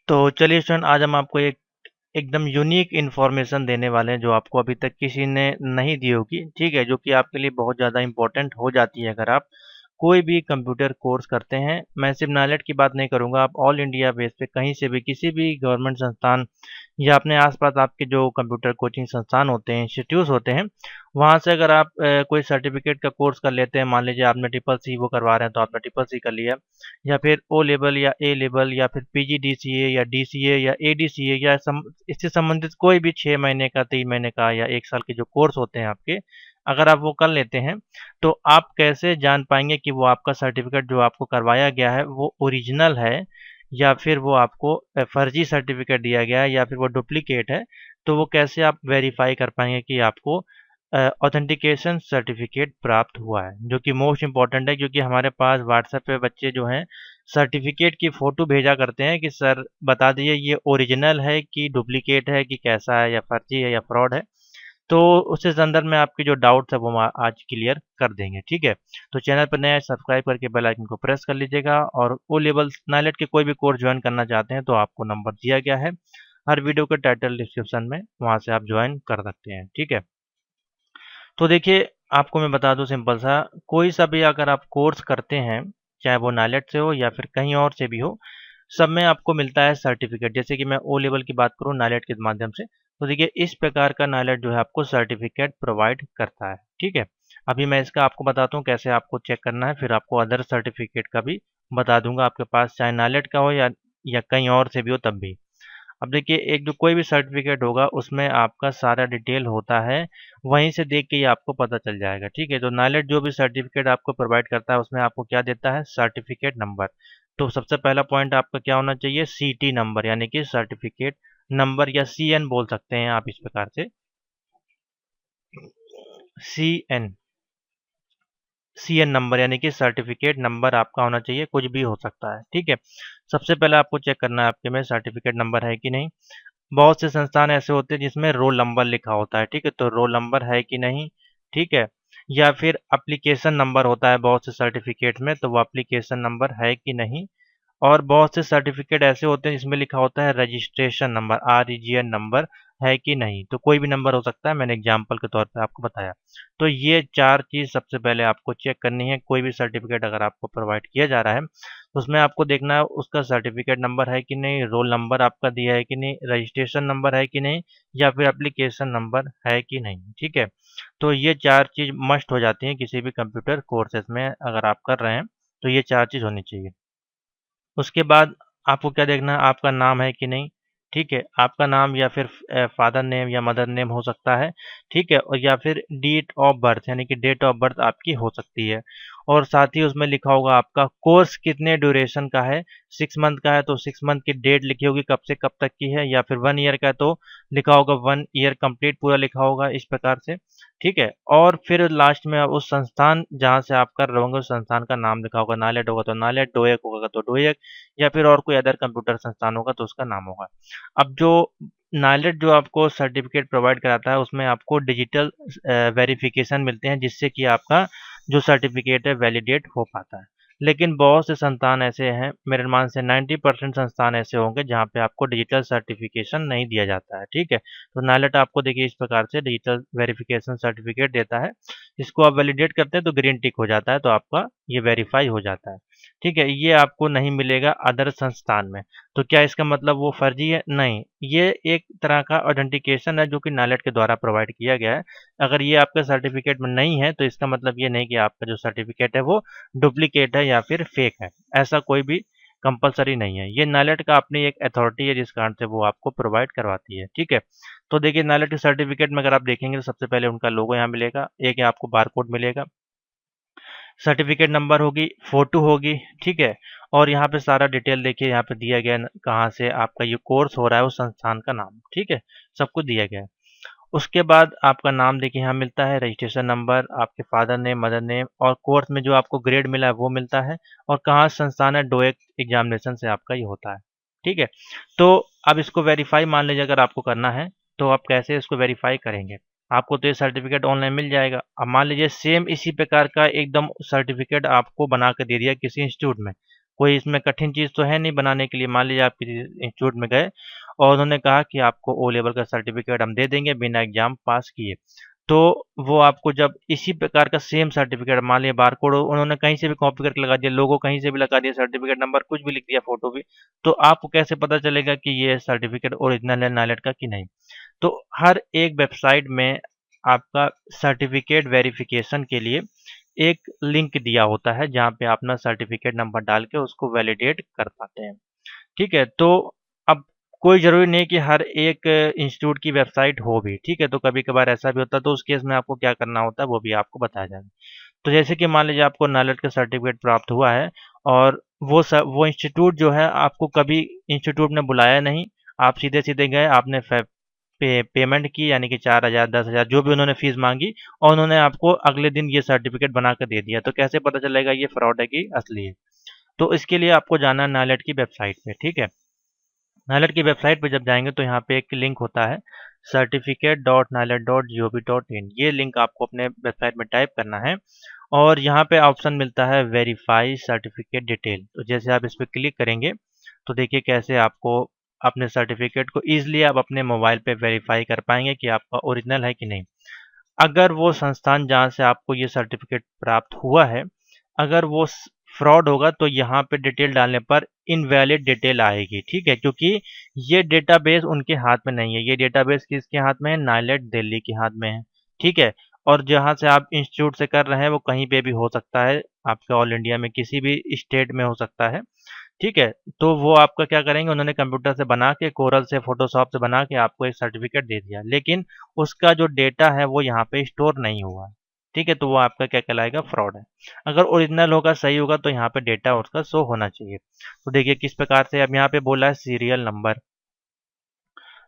तो चलिए स्टूडेंट, आज हम आपको एक एकदम यूनिक इन्फॉर्मेशन देने वाले हैं जो आपको अभी तक किसी ने नहीं दी होगी। ठीक है, जो कि आपके लिए बहुत ज़्यादा इंपॉर्टेंट हो जाती है अगर आप कोई भी कंप्यूटर कोर्स करते हैं। मैं सिर्फ नाइलेट की बात नहीं करूंगा, आप ऑल इंडिया बेस पे कहीं से भी किसी भी गवर्नमेंट संस्थान या अपने आसपास आपके जो कंप्यूटर कोचिंग संस्थान होते हैं, इंस्टीट्यूट होते हैं, वहाँ से अगर आप कोई सर्टिफिकेट का कोर्स कर लेते हैं, मान लीजिए आपने ट्रिपल सी वो करवा रहे हैं तो आपने ट्रिपल सी कर लिया, या फिर ओ लेवल या ए लेवल या फिर पीजीडीसीए या डीसीए या एडीसीए या इससे संबंधित कोई भी 6 महीने का, 3 महीने का या 1 साल के जो कोर्स होते हैं आपके, अगर आप वो कर लेते हैं तो आप कैसे जान पाएंगे कि वो आपका सर्टिफिकेट जो आपको करवाया गया है वो ओरिजिनल है या फिर वो आपको फर्जी सर्टिफिकेट दिया गया है या फिर वो डुप्लीकेट है। तो वो कैसे आप वेरीफाई कर पाएंगे कि आपको ऑथेंटिकेशन सर्टिफिकेट प्राप्त हुआ है, जो कि मोस्ट इम्पॉर्टेंट है, क्योंकि हमारे पास व्हाट्सएप पे बच्चे जो हैं सर्टिफिकेट की फ़ोटो भेजा करते हैं कि सर बता दीजिए ये ओरिजिनल है कि डुप्लीकेट है कि कैसा है, या फर्जी है या फ्रॉड है। तो उस संदर्भ में आपके जो डाउट्स है वो हम आज क्लियर कर देंगे। ठीक है, तो चैनल पर नया सब्सक्राइब करके बेल आइकन को प्रेस कर लीजिएगा, और ओ लेवल नाइलेट के कोई भी कोर्स ज्वाइन करना चाहते हैं तो आपको नंबर दिया गया है हर वीडियो के टाइटल डिस्क्रिप्शन में, वहाँ से आप ज्वाइन कर सकते हैं। ठीक है, तो देखिए आपको मैं बता दूं सिंपल सा, कोई सा भी अगर आप कोर्स करते हैं, चाहे वो नाइलेट से हो या फिर कहीं और से भी हो, सब में आपको मिलता है सर्टिफिकेट। जैसे कि मैं ओ लेवल की बात करूं नाइलेट के माध्यम से, तो देखिए इस प्रकार का नाइलेट जो है आपको सर्टिफिकेट प्रोवाइड करता है। ठीक है, अभी मैं इसका आपको बताता हूँ कैसे आपको चेक करना है, फिर आपको अदर सर्टिफिकेट का भी बता दूंगा आपके पास, चाहे नाइलेट का हो या कहीं और से भी हो तब भी। अब देखिए एक जो कोई भी सर्टिफिकेट होगा उसमें आपका सारा डिटेल होता है, वहीं से देख के ही आपको पता चल जाएगा। ठीक है, तो नाइलेट जो भी सर्टिफिकेट आपको प्रोवाइड करता है उसमें आपको क्या देता है, सर्टिफिकेट नंबर। तो सबसे पहला पॉइंट आपका क्या होना चाहिए, सीटी नंबर, यानी कि सर्टिफिकेट नंबर, या सीएन बोल सकते हैं आप इस प्रकार से, सीएन, सीएन नंबर यानी कि सर्टिफिकेट नंबर आपका होना चाहिए, कुछ भी हो सकता है। ठीक है, सबसे पहले आपको चेक करना है आपके में सर्टिफिकेट नंबर है कि नहीं। बहुत से संस्थान ऐसे होते हैं जिसमें रोल नंबर लिखा होता है। ठीक है, तो रोल नंबर है कि नहीं। ठीक है, या फिर एप्लीकेशन नंबर होता है बहुत से सर्टिफिकेट में, तो वो एप्लीकेशन नंबर है कि नहीं। और बहुत से सर्टिफिकेट ऐसे होते हैं जिसमें लिखा होता है रजिस्ट्रेशन नंबर, REGN नंबर है कि नहीं। तो कोई भी नंबर हो सकता है, मैंने एग्जाम्पल के तौर पे आपको बताया। तो ये 4 चीज़ सबसे पहले आपको चेक करनी है। कोई भी सर्टिफिकेट अगर आपको प्रोवाइड किया जा रहा है तो उसमें आपको देखना है उसका सर्टिफिकेट नंबर है कि नहीं, रोल नंबर आपका दिया है कि नहीं, रजिस्ट्रेशन नंबर है कि नहीं, या फिर एप्लीकेशन नंबर है कि नहीं। ठीक है, तो ये 4 चीज़ मस्ट हो जाती हैं किसी भी कंप्यूटर कोर्सेज में अगर आप कर रहे हैं, तो ये 4 चीज़ होनी चाहिए। उसके बाद आपको क्या देखना है, आपका नाम है कि नहीं। ठीक है, आपका नाम या फिर फादर नेम या मदर नेम हो सकता है। ठीक है, और या फिर डेट ऑफ बर्थ यानी कि डेट ऑफ बर्थ आपकी हो सकती है। और साथ ही उसमें लिखा होगा आपका कोर्स कितने ड्यूरेशन का है। 6 मंथ का है तो 6 मंथ की डेट लिखी होगी कब से कब तक की है, या फिर 1 ईयर का है तो लिखा होगा 1 ईयर कंप्लीट पूरा लिखा होगा इस प्रकार से। ठीक है, और फिर लास्ट में आप उस संस्थान जहाँ से आप कर रहे होंगे उस संस्थान का नाम लिखा होगा, नालेट होगा तो नालेट, डोएक होगा तो डोएक, या फिर और कोई अदर कंप्यूटर संस्थान होगा तो उसका नाम होगा। अब जो नाइलेट जो आपको सर्टिफिकेट प्रोवाइड कराता है उसमें आपको डिजिटल वेरिफिकेशन मिलते हैं, जिससे कि आपका जो सर्टिफिकेट है वैलिडेट हो पाता है। लेकिन बहुत से संस्थान ऐसे हैं, मेरे अनुमान से 90% संस्थान ऐसे होंगे जहाँ पे आपको डिजिटल सर्टिफिकेशन नहीं दिया जाता है। ठीक है, तो नाइलेट आपको देखिए इस प्रकार से डिजिटल वेरिफिकेशन सर्टिफिकेट देता है। इसको आप वैलिडेट करते हैं तो ग्रीन टिक हो जाता है, तो आपका ये वेरीफाई हो जाता है। ठीक है, ये आपको नहीं मिलेगा अदर संस्थान में। तो क्या इसका मतलब वो फर्जी है? नहीं, ये एक तरह का ऑथेंटिकेशन है जो कि नाइलेट के द्वारा प्रोवाइड किया गया है। अगर ये आपके सर्टिफिकेट में नहीं है तो इसका मतलब ये नहीं कि आपका जो सर्टिफिकेट है वो डुप्लीकेट है या फिर फेक है। ऐसा कोई भी कंपलसरी नहीं है। ये नाइलेट का अपनी एक अथॉरिटी है जिस कारण से वो आपको प्रोवाइड करवाती है। ठीक है, तो देखिए नाइलेट के सर्टिफिकेट में अगर आप देखेंगे तो सबसे पहले उनका लोगो यहाँ मिलेगा, एक आपको बारकोड मिलेगा, सर्टिफिकेट नंबर होगी, फ़ोटो होगी। ठीक है, और यहाँ पे सारा डिटेल देखिए यहाँ पे दिया गया है, कहाँ से आपका ये कोर्स हो रहा है उस संस्थान का नाम। ठीक है, सब कुछ दिया गया है। उसके बाद आपका नाम देखिए यहाँ मिलता है, रजिस्ट्रेशन नंबर, आपके फादर नेम, मदर नेम, और कोर्स में जो आपको ग्रेड मिला है वो मिलता है, और कहाँ संस्थान है, डोएक एग्जामिनेशन से आपका ये होता है। ठीक है, तो अब इसको वेरीफाई मान लीजिए अगर आपको करना है तो आप कैसे इसको वेरीफाई करेंगे। आपको तो ये सर्टिफिकेट ऑनलाइन मिल जाएगा। अब मान लीजिए सेम इसी प्रकार का एकदम सर्टिफिकेट आपको बना के दे दिया किसी इंस्टीट्यूट में, कोई इसमें कठिन चीज़ तो है नहीं बनाने के लिए। मान लीजिए आप किसी इंस्टीट्यूट में गए और उन्होंने कहा कि आपको ओ लेवल का सर्टिफिकेट हम दे देंगे बिना एग्जाम पास किए। तो वो आपको जब इसी प्रकार का सेम सर्टिफिकेट, मान लिया बारकोड उन्होंने कहीं से भी कॉपी करके लगा दिया, लोगो कहीं से भी लगा दिया, सर्टिफिकेट नंबर कुछ भी लिख दिया, फोटो भी, तो आपको कैसे पता चलेगा कि ये सर्टिफिकेट ओरिजिनल है नाइलेट का कि नहीं। तो हर एक वेबसाइट में आपका सर्टिफिकेट वेरिफिकेशन के लिए एक लिंक दिया होता है जहाँ पे आप अपना सर्टिफिकेट नंबर डाल के उसको वैलिडेट कर पाते हैं। ठीक है, तो अब कोई ज़रूरी नहीं कि हर एक इंस्टीट्यूट की वेबसाइट हो भी, ठीक है, तो कभी कभार ऐसा भी होता है, तो उस केस में आपको क्या करना होता है वो भी आपको बताया जाएगा। तो जैसे कि मान लीजिए आपको नाइलेट का सर्टिफिकेट प्राप्त हुआ है और वो इंस्टीट्यूट जो है आपको कभी इंस्टीट्यूट ने बुलाया नहीं, आप सीधे सीधे गए, आपने पेमेंट की, यानी कि 4,000 10,000 जो भी उन्होंने फीस मांगी, और उन्होंने आपको अगले दिन ये सर्टिफिकेट बना कर दे दिया, तो कैसे पता चलेगा ये फ्रॉड है कि असली है। तो इसके लिए आपको जाना है नाइलेट की वेबसाइट पे। ठीक है, नाइलेट की वेबसाइट पे जब जाएंगे तो यहाँ पे एक लिंक होता है certificate.nilet.gov.in। ये लिंक आपको अपने वेबसाइट में टाइप करना है और यहाँ पे ऑप्शन मिलता है वेरीफाई सर्टिफिकेट डिटेल। तो जैसे आप इस पर क्लिक करेंगे तो देखिए कैसे आपको अपने सर्टिफिकेट को ईजिली आप अपने मोबाइल पे वेरीफाई कर पाएंगे कि आपका ओरिजिनल है कि नहीं। अगर वो संस्थान जहाँ से आपको ये सर्टिफिकेट प्राप्त हुआ है, अगर वो फ्रॉड होगा तो यहाँ पे डिटेल डालने पर इनवैलिड डिटेल आएगी। ठीक है, क्योंकि ये डेटाबेस उनके हाथ में नहीं है, ये डेटाबेस किसके हाथ में है, नाइलेट दिल्ली के हाथ में है। ठीक है, और जहाँ से आप इंस्टीट्यूट से कर रहे हैं वो कहीं पे भी हो सकता है, आपके ऑल इंडिया में किसी भी स्टेट में हो सकता है। ठीक है, तो वो आपका क्या करेंगे, उन्होंने कंप्यूटर से बना के, कोरल से, फोटोशॉप से बना के आपको एक सर्टिफिकेट दे दिया, लेकिन उसका जो डेटा है वो यहाँ पे स्टोर नहीं हुआ है। ठीक है, तो वो आपका क्या कहलाएगा, फ्रॉड है। अगर ओरिजिनल होगा, सही होगा, तो यहाँ पे डेटा उसका शो होना चाहिए। तो देखिए किस प्रकार से, अब यहाँ पे बोला है सीरियल नंबर,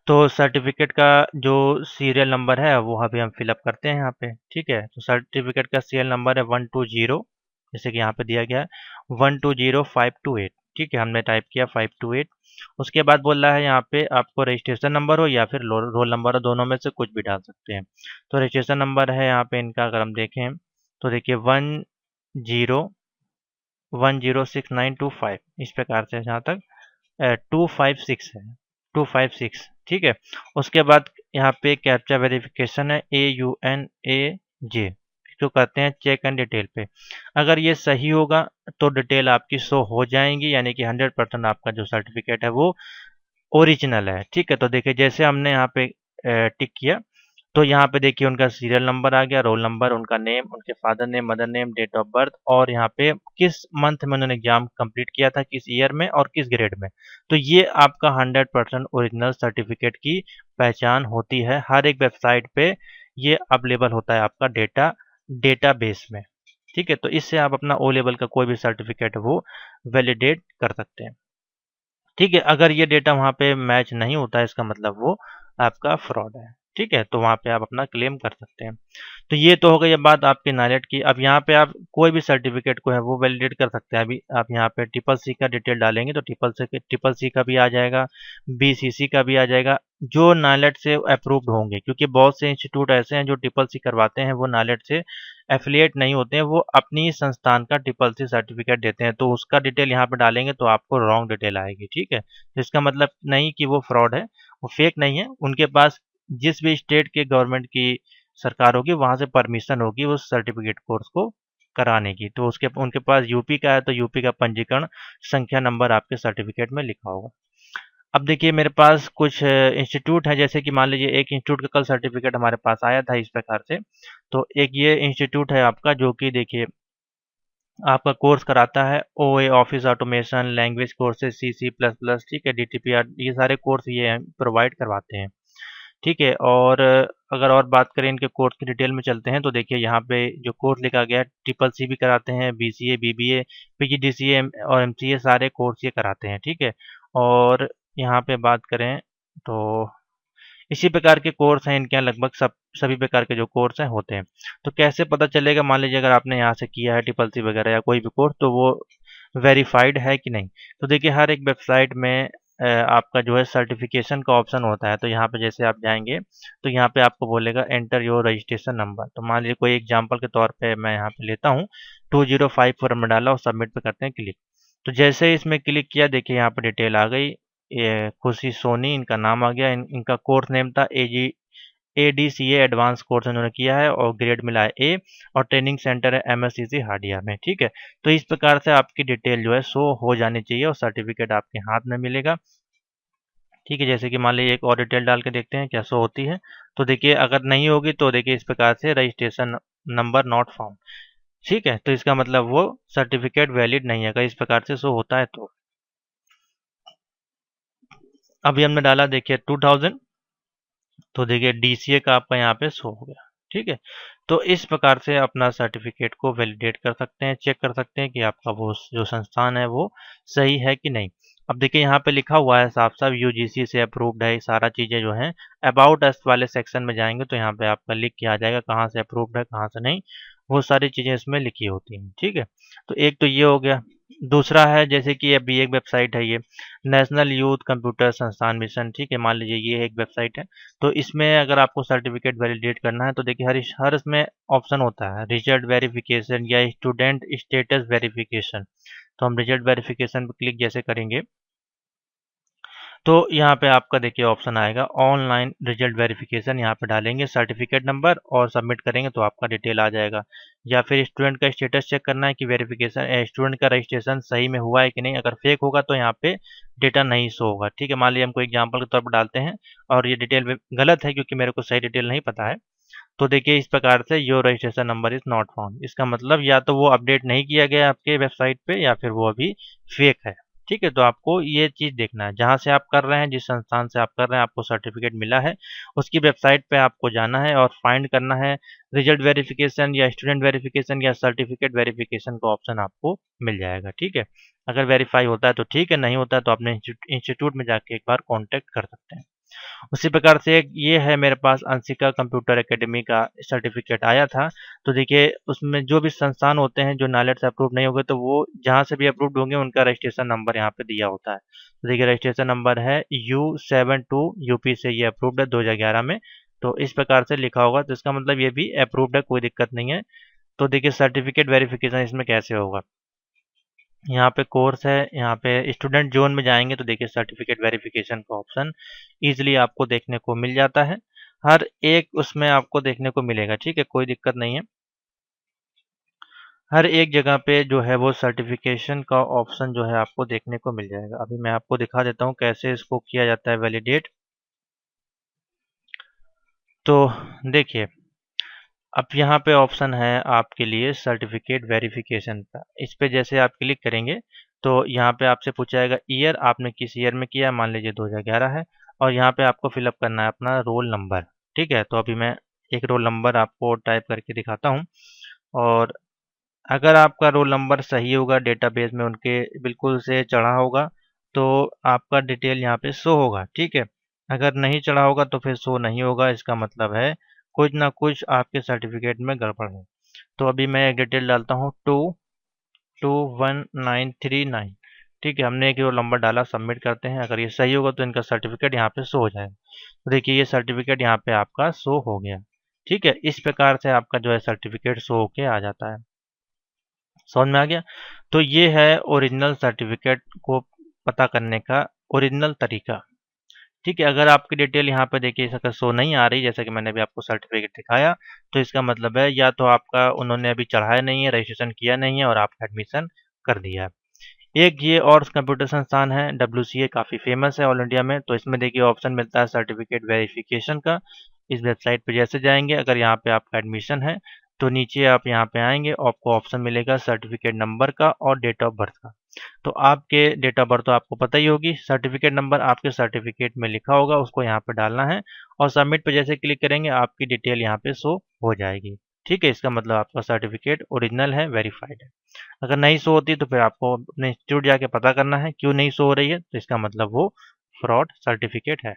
तो सर्टिफिकेट का जो सीरियल नंबर है वो अभी हम फिलअप करते हैं यहाँ पे। ठीक है, तो सर्टिफिकेट का सीरियल नंबर है 120, जैसे कि यहाँ पे दिया गया है 120,528। ठीक है, हमने टाइप किया 528। उसके बाद बोल रहा है यहाँ पे आपको रजिस्ट्रेशन नंबर हो या फिर रोल नंबर हो, दोनों में से कुछ भी डाल सकते हैं। तो रजिस्ट्रेशन नंबर है यहाँ पे इनका, अगर हम देखें तो देखिए 10106925, इस प्रकार से जहाँ तक 256 है, 256। ठीक है, उसके बाद यहाँ पे कैप्चा वेरिफिकेशन है AUNAJ, जो करते हैं चेक एंड डिटेल पे। अगर ये सही होगा तो डिटेल आपकी शो हो जाएंगी, यानी कि 100% आपका जो सर्टिफिकेट है वो ओरिजिनल है। ठीक है, तो देखिए जैसे हमने यहाँ पे टिक किया तो यहाँ पे देखिए उनका सीरियल नंबर आ गया, रोल नंबर, उनका नेम, उनके father name, mother name, date of birth, और यहाँ पे किस मंथ में उन्होंने एग्जाम कंप्लीट किया था, किस ईयर में और किस ग्रेड में। तो ये आपका 100% ओरिजिनल सर्टिफिकेट की पहचान होती है। हर एक वेबसाइट पे ये अवेलेबल होता है आपका डेटाबेस में। ठीक है, तो इससे आप अपना ओ लेवल का कोई भी सर्टिफिकेट है वो वैलिडेट कर सकते हैं। ठीक है, अगर ये डेटा वहाँ पे मैच नहीं होता है, इसका मतलब वो आपका फ्रॉड है। ठीक है, तो वहाँ पे आप अपना क्लेम कर सकते हैं। तो ये तो हो गई अब बात आपकी नाइलेट की। अब यहाँ पे आप कोई भी सर्टिफिकेट को है वो वैलिडेट कर सकते हैं। अभी आप यहाँ पे ट्रिपल सी का डिटेल डालेंगे तो ट्रिपल सी का भी आ जाएगा, BCC का भी आ जाएगा, जो नाइलेट से अप्रूव्ड होंगे, क्योंकि बहुत से इंस्टीट्यूट ऐसे हैं जो ट्रिपल सी करवाते हैं, वो नाइलेट से एफिलिएट नहीं होते हैं, वो अपनी संस्थान का ट्रिपल सी सर्टिफिकेट देते हैं, तो उसका डिटेल यहाँ पे डालेंगे तो आपको रॉन्ग डिटेल आएगी। ठीक है, तो इसका मतलब नहीं कि वो फ्रॉड है, वो फेक नहीं है, उनके पास जिस भी स्टेट के गवर्नमेंट की सरकार होगी वहाँ से परमिशन होगी उस सर्टिफिकेट कोर्स को कराने की, तो उसके उनके पास यूपी का है तो यूपी का पंजीकरण संख्या नंबर आपके सर्टिफिकेट में लिखा होगा। अब देखिए मेरे पास कुछ इंस्टीट्यूट है, जैसे कि मान लीजिए एक इंस्टीट्यूट का कल सर्टिफिकेट हमारे पास आया था इस प्रकार से। तो एक ये इंस्टीट्यूट है आपका जो कि देखिए आपका कोर्स कराता है OA office automation, language courses C++, ठीक है, DTPR, ये सारे कोर्स ये प्रोवाइड करवाते हैं। ठीक है, और अगर और बात करें इनके कोर्स की डिटेल में चलते हैं तो देखिए यहाँ पे जो कोर्स लिखा गया है, ट्रिपल सी भी कराते हैं, BCA, BBA, PGDCA और MCA, सारे कोर्स ये कराते हैं। ठीक है, और यहाँ पे बात करें तो इसी प्रकार के कोर्स हैं इनके यहाँ, लगभग सभी प्रकार के जो कोर्स हैं होते हैं। तो कैसे पता चलेगा, मान लीजिए अगर आपने यहाँ से किया है ट्रिपल सी वगैरह या कोई भी कोर्स, तो वो वेरीफाइड है कि नहीं। तो देखिए हर एक वेबसाइट में आपका जो है सर्टिफिकेशन का ऑप्शन होता है, तो यहाँ पे जैसे आप जाएंगे तो यहाँ पे आपको बोलेगा एंटर योर रजिस्ट्रेशन नंबर। तो मान लीजिए कोई एग्जांपल के तौर पे मैं यहाँ पे लेता हूँ 2054 में डाला और सबमिट पे करते हैं क्लिक। तो जैसे ही इसमें क्लिक किया, देखिए यहाँ पर डिटेल आ गई। ये खुशी सोनी इनका नाम आ गया। इनका कोर्स नेम था ADCA एडवांस कोर्स इन्होंने किया है और ग्रेड मिला है A, और ट्रेनिंग सेंटर है MSCC हार्डिया में। ठीक है, तो इस प्रकार से आपकी डिटेल जो है शो हो जानी चाहिए और सर्टिफिकेट आपके हाथ में मिलेगा। ठीक है, जैसे कि मान लीजिए एक और डिटेल डाल के देखते हैं क्या शो होती है। तो देखिए अगर नहीं होगी तो देखिए इस प्रकार से रजिस्ट्रेशन नंबर नॉट फाउंड। ठीक है, तो इसका मतलब वो सर्टिफिकेट वैलिड नहीं है, अगर इस प्रकार से शो होता है तो। अभी हमने डाला देखिए 2000, तो देखिए DCA का आपका यहाँ पे शो हो गया। ठीक है, तो इस प्रकार से अपना सर्टिफिकेट को वैलिडेट कर सकते हैं, चेक कर सकते हैं कि आपका वो जो संस्थान है वो सही है कि नहीं। अब देखिए यहाँ पे लिखा हुआ है साफ साफ UGC से अप्रूव्ड है, सारा चीज़ें जो हैं। अबाउट अस वाले सेक्शन में जाएंगे तो यहाँ पे आपका लिख के आ जाएगा कहाँ से अप्रूव्ड है कहाँ से नहीं, वो सारी चीज़ें इसमें लिखी होती हैं। ठीक है, तो एक तो ये हो गया। दूसरा है जैसे कि अभी एक वेबसाइट है ये नेशनल यूथ कंप्यूटर संस्थान मिशन। ठीक है, मान लीजिए ये एक वेबसाइट है। तो इसमें अगर आपको सर्टिफिकेट वैलिडेट करना है तो देखिए हर इसमें ऑप्शन होता है, रिजल्ट वेरिफिकेशन या स्टूडेंट स्टेटस वेरिफिकेशन। तो हम रिजल्ट वेरिफिकेशन पर क्लिक जैसे करेंगे तो यहाँ पे आपका देखिए ऑप्शन आएगा ऑनलाइन रिजल्ट वेरिफिकेशन। यहाँ पे डालेंगे सर्टिफिकेट नंबर और सबमिट करेंगे तो आपका डिटेल आ जाएगा। या फिर स्टूडेंट का स्टेटस चेक करना है कि वेरिफिकेशन स्टूडेंट का रजिस्ट्रेशन सही में हुआ है कि नहीं। अगर फेक होगा तो यहाँ पे डेटा नहीं शो होगा। ठीक है, मान लीजिए हमको एग्जाम्पल के तौर पर डालते हैं और ये डिटेल गलत है क्योंकि मेरे को सही डिटेल नहीं पता है। तो देखिए इस प्रकार से your registration number is not found, इसका मतलब या तो वो अपडेट नहीं किया गया आपके वेबसाइट पे या फिर वो अभी फेक है। ठीक है, तो आपको ये चीज़ देखना है, जहाँ से आप कर रहे हैं, जिस संस्थान से आप कर रहे हैं, आपको सर्टिफिकेट मिला है, उसकी वेबसाइट पे आपको जाना है और फाइंड करना है रिजल्ट वेरिफिकेशन या स्टूडेंट वेरिफिकेशन या सर्टिफिकेट वेरिफिकेशन का ऑप्शन आपको मिल जाएगा। ठीक है, अगर वेरीफाई होता है तो ठीक है, नहीं होता है तो अपने इंस्टीट्यूट में जाके एक बार कॉन्टैक्ट कर सकते हैं। उसी प्रकार से एक ये है मेरे पास अंशिका कंप्यूटर एकेडमी का सर्टिफिकेट आया था। तो देखिए उसमें जो भी संस्थान होते हैं जो नालेट से अप्रूव नहीं होंगे तो वो जहाँ से भी अप्रूव्ड होंगे उनका रजिस्ट्रेशन नंबर यहाँ पे दिया होता है। तो देखिए रजिस्ट्रेशन नंबर है U72, यूपी से ये अप्रूव्ड है 2011 में। तो इस प्रकार से लिखा होगा तो इसका मतलब ये भी अप्रूव्ड है, कोई दिक्कत नहीं है। तो देखिए सर्टिफिकेट वेरिफिकेशन इसमें कैसे होगा, यहाँ पे कोर्स है, यहाँ पे स्टूडेंट जोन में जाएंगे तो देखिए सर्टिफिकेट वेरिफिकेशन का ऑप्शन इजीली आपको देखने को मिल जाता है। हर एक उसमें आपको देखने को मिलेगा। ठीक है, कोई दिक्कत नहीं है। हर एक जगह पे जो है वो सर्टिफिकेशन का ऑप्शन जो है आपको देखने को मिल जाएगा। अभी मैं आपको दिखा देता हूँ कैसे इसको किया जाता है वैलिडेट। तो देखिए अब यहाँ पे ऑप्शन है आपके लिए सर्टिफिकेट वेरिफिकेशन का। इस पे जैसे आप क्लिक करेंगे तो यहाँ पे आपसे पूछा जाएगा ईयर, आपने किस ईयर में किया, मान लीजिए 2011 है। और यहाँ पे आपको फिलअप करना है अपना रोल नंबर। ठीक है, तो अभी मैं एक रोल नंबर आपको टाइप करके दिखाता हूँ। और अगर आपका रोल नंबर सही होगा, डेटाबेस में उनके बिल्कुल से चढ़ा होगा तो आपका डिटेल यहाँ पे शो होगा। ठीक है, अगर नहीं चढ़ा होगा तो फिर शो नहीं होगा, इसका मतलब है कुछ ना कुछ आपके सर्टिफिकेट में गड़बड़ है। तो अभी मैं एक डिटेल डालता हूँ 221939। ठीक है, हमने एक रोल नंबर डाला, सबमिट करते हैं। अगर ये सही होगा तो इनका सर्टिफिकेट यहाँ पे शो हो जाएगा। तो देखिए ये सर्टिफिकेट यहाँ पे आपका शो हो गया। ठीक है, इस प्रकार से आपका जो है सर्टिफिकेट शो होके आ जाता है। समझ में आ गया। तो ये है ओरिजिनल सर्टिफिकेट को पता करने का ओरिजिनल तरीका। ठीक है, अगर आपकी डिटेल यहाँ पे देखिए अगर शो नहीं आ रही, जैसे कि मैंने अभी आपको सर्टिफिकेट दिखाया, तो इसका मतलब है या तो आपका उन्होंने अभी चढ़ाया नहीं है, रजिस्ट्रेशन किया नहीं है और आपका एडमिशन कर दिया है। एक ये और कंप्यूटर संस्थान है WCA, काफ़ी फेमस है ऑल इंडिया में। तो इसमें देखिए ऑप्शन मिलता है सर्टिफिकेट वेरिफिकेशन का। इस वेबसाइट पे जैसे जाएंगे, अगर यहाँ पे आपका एडमिशन है तो नीचे आप यहाँ पे आएंगे और आपको ऑप्शन मिलेगा सर्टिफिकेट नंबर का और डेट ऑफ बर्थ का। तो आपके डेट ऑफ बर्थ तो आपको पता ही होगी, सर्टिफिकेट नंबर आपके सर्टिफिकेट में लिखा होगा, उसको यहाँ पे डालना है और सबमिट पे जैसे क्लिक करेंगे आपकी डिटेल यहाँ पे शो हो जाएगी। ठीक है, इसका मतलब आपका सर्टिफिकेट ओरिजिनल है, वेरीफाइड है। अगर नहीं शो होती तो फिर आपको अपने इंस्टीट्यूट जाके पता करना है क्यों नहीं शो हो रही है, तो इसका मतलब वो फ्रॉड सर्टिफिकेट है।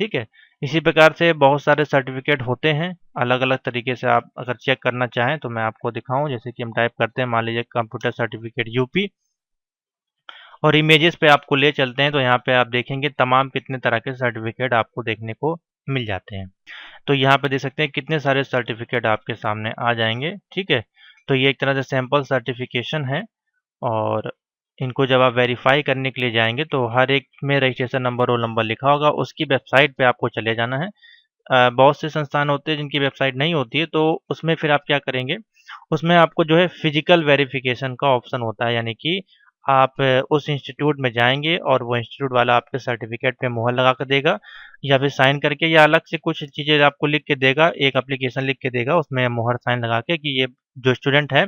ठीक है, इसी प्रकार से बहुत सारे सर्टिफिकेट होते हैं, अलग अलग तरीके से आप अगर चेक करना चाहें तो मैं आपको दिखाऊं। जैसे कि हम टाइप करते हैं, मान लीजिए कंप्यूटर सर्टिफिकेट यूपी, और इमेजेस पे आपको ले चलते हैं तो यहाँ पे आप देखेंगे तमाम कितने तरह के सर्टिफिकेट आपको देखने को मिल जाते हैं। तो यहाँ पे देख सकते हैं कितने सारे सर्टिफिकेट आपके सामने आ जाएंगे। ठीक है, तो ये एक तरह से सैंपल सर्टिफिकेशन है और इनको जब आप वेरीफाई करने के लिए जाएंगे तो हर एक में रजिस्ट्रेशन नंबर, रोल नंबर लिखा होगा। उसकी वेबसाइट पे आपको चले जाना है। बहुत से संस्थान होते हैं जिनकी वेबसाइट नहीं होती है, तो उसमें फिर आप क्या करेंगे, उसमें आपको जो है फिजिकल वेरिफिकेशन का ऑप्शन होता है, यानी कि आप उस इंस्टीट्यूट में जाएंगे और वो इंस्टीट्यूट वाला आपके सर्टिफिकेट पे मुहर लगा कर देगा, या फिर साइन करके, या अलग से कुछ चीज़ें आपको लिख के देगा, एक एप्लीकेशन लिख के देगा, उसमें मुहर साइन लगा के कि ये जो स्टूडेंट है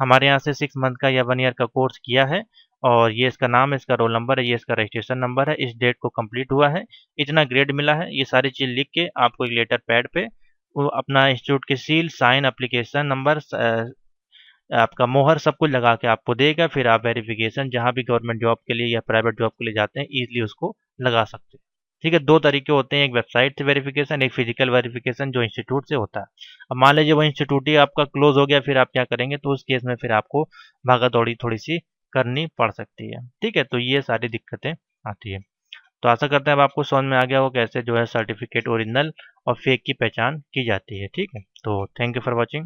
हमारे यहाँ से 6 मंथ का या 1 ईयर का कोर्स किया है, और ये इसका नाम है, इसका रोल नंबर है, ये इसका रजिस्ट्रेशन नंबर है, इस डेट को कंप्लीट हुआ है, इतना ग्रेड मिला है, ये सारी चीज़ लिख के आपको एक लेटर पैड पे वो अपना इंस्टीट्यूट की सील, साइन, एप्लीकेशन नंबर, आपका मोहर, सब कुछ लगा के आपको देगा। फिर आप वेरिफिकेशन जहाँ भी गवर्नमेंट जॉब के लिए या प्राइवेट जॉब के लिए जाते हैं ईजिली उसको लगा सकते हैं। ठीक है, दो तरीके होते हैं, एक वेबसाइट से वेरिफिकेशन, एक फिजिकल वेरिफिकेशन जो इंस्टीट्यूट से होता है। अब मान लीजिए वो इंस्टीट्यूट ही आपका क्लोज हो गया, फिर आप क्या करेंगे, तो उस केस में फिर आपको भागा दौड़ी थोड़ी सी करनी पड़ सकती है। ठीक है, तो ये सारी दिक्कतें आती है। तो आशा करते हैं अब आपको समझ में आ गया हो कैसे जो है सर्टिफिकेट ओरिजिनल और फेक की पहचान की जाती है। ठीक है, तो थैंक यू फॉर वॉचिंग।